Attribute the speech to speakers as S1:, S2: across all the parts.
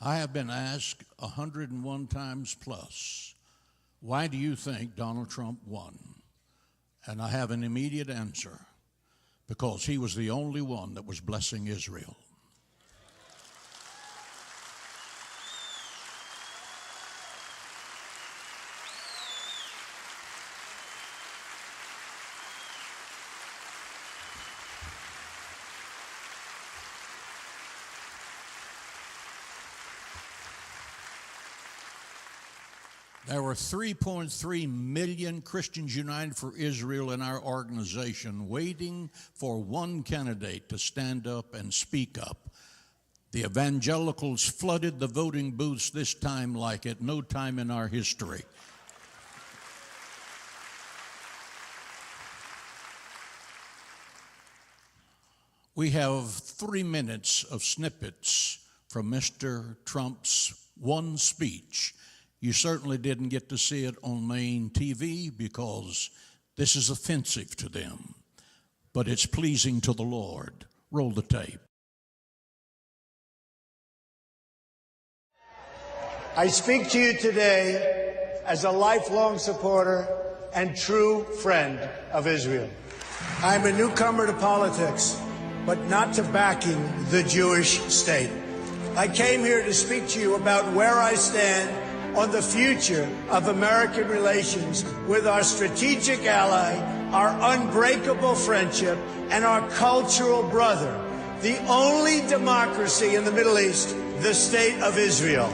S1: I have been asked 101 times plus, why do you think Donald Trump won? And I have an immediate answer: because he was the only one that was blessing Israel. There were 3.3 million Christians United for Israel in our organization, waiting for one candidate to stand up and speak up. The evangelicals flooded the voting booths this time like at no time in our history. We have 3 minutes of snippets from Mr. Trump's one speech. You certainly didn't get to see it on main TV because this is offensive to them, but it's pleasing to the Lord. Roll the tape.
S2: I speak to you today as a lifelong supporter and true friend of Israel. I'm a newcomer to politics, but not to backing the Jewish state. I came here to speak to you about where I stand on the future of American relations with our strategic ally, our unbreakable friendship, and our cultural brother, the only democracy in the Middle East, the State of Israel.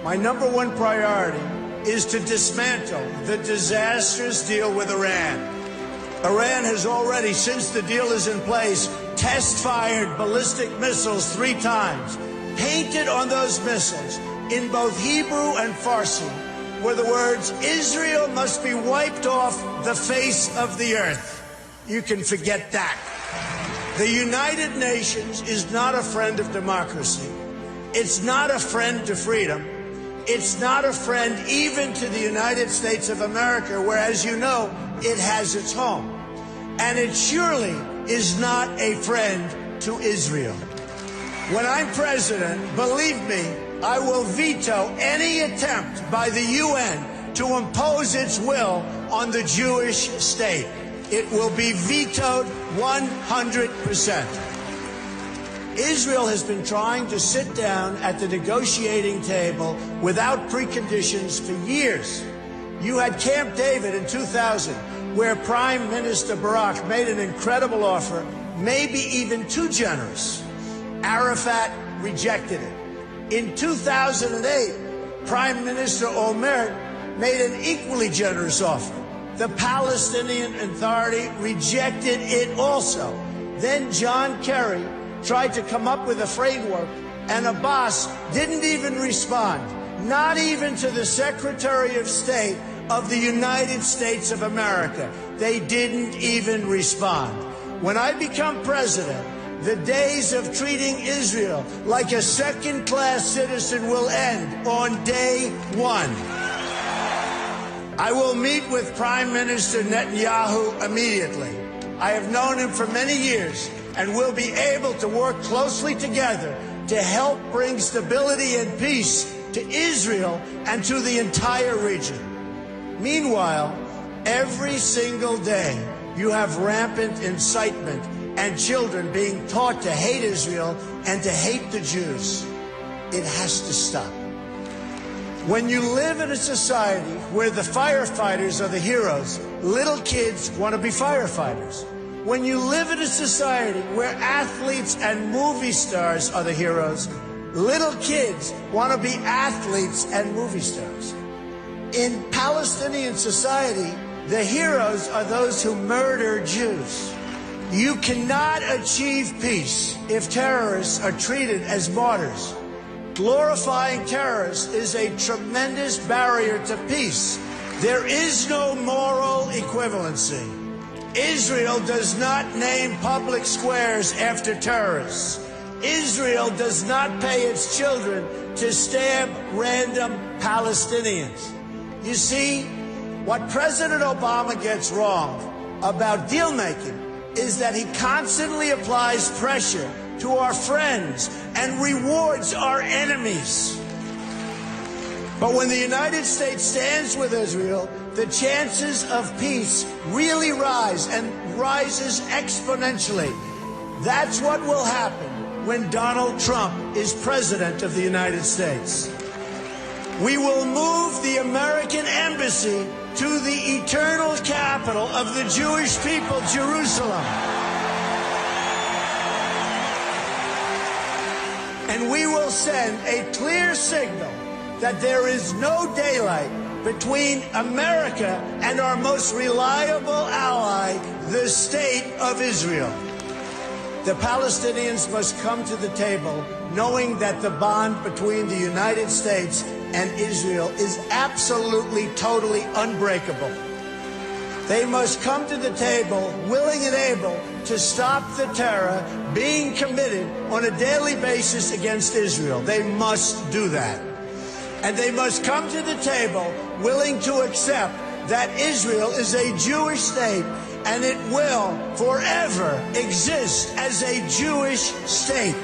S2: My number one priority is to dismantle the disastrous deal with Iran. Iran has already, since the deal is in place, test-fired ballistic missiles 3 times. Painted on those missiles in both Hebrew and Farsi were the words, "Israel must be wiped off the face of the earth." You can forget that. The United Nations is not a friend of democracy. It's not a friend to freedom. It's not a friend even to the United States of America, where, as you know, it has its home. And it surely is not a friend to Israel. When I'm president, believe me, I will veto any attempt by the UN to impose its will on the Jewish state. It will be vetoed 100%. Israel has been trying to sit down at the negotiating table without preconditions for years. You had Camp David in 2000, where Prime Minister Barak made an incredible offer, maybe even too generous. Arafat rejected it. In 2008, Prime Minister Olmert made an equally generous offer. The Palestinian Authority rejected it also. Then John Kerry tried to come up with a framework, and Abbas didn't even respond, not even to the Secretary of State of the United States of America. They didn't even respond. When I become president, the days of treating Israel like a second-class citizen will end on day 1. I will meet with Prime Minister Netanyahu immediately. I have known him for many years and will be able to work closely together to help bring stability and peace to Israel and to the entire region. Meanwhile, every single day you have rampant incitement and children being taught to hate Israel and to hate the Jews. It has to stop. When you live in a society where the firefighters are the heroes, little kids want to be firefighters. When you live in a society where athletes and movie stars are the heroes, little kids want to be athletes and movie stars. In Palestinian society, the heroes are those who murder Jews. You cannot achieve peace if terrorists are treated as martyrs. Glorifying terrorists is a tremendous barrier to peace. There is no moral equivalency. Israel does not name public squares after terrorists. Israel does not pay its children to stab random Palestinians. You see, what President Obama gets wrong about deal-making is that he constantly applies pressure to our friends and rewards our enemies. But when the United States stands with Israel, the chances of peace really rise, and rises exponentially. That's what will happen when Donald Trump is president of the United States. We will move the American embassy to the eternal capital of the Jewish people, Jerusalem. And we will send a clear signal that there is no daylight between America and our most reliable ally, the State of Israel. The Palestinians must come to the table knowing that the bond between the United States and Israel is absolutely, totally unbreakable. They must come to the table willing and able to stop the terror being committed on a daily basis against Israel. They must do that. And they must come to the table willing to accept that Israel is a Jewish state and it will forever exist as a Jewish state.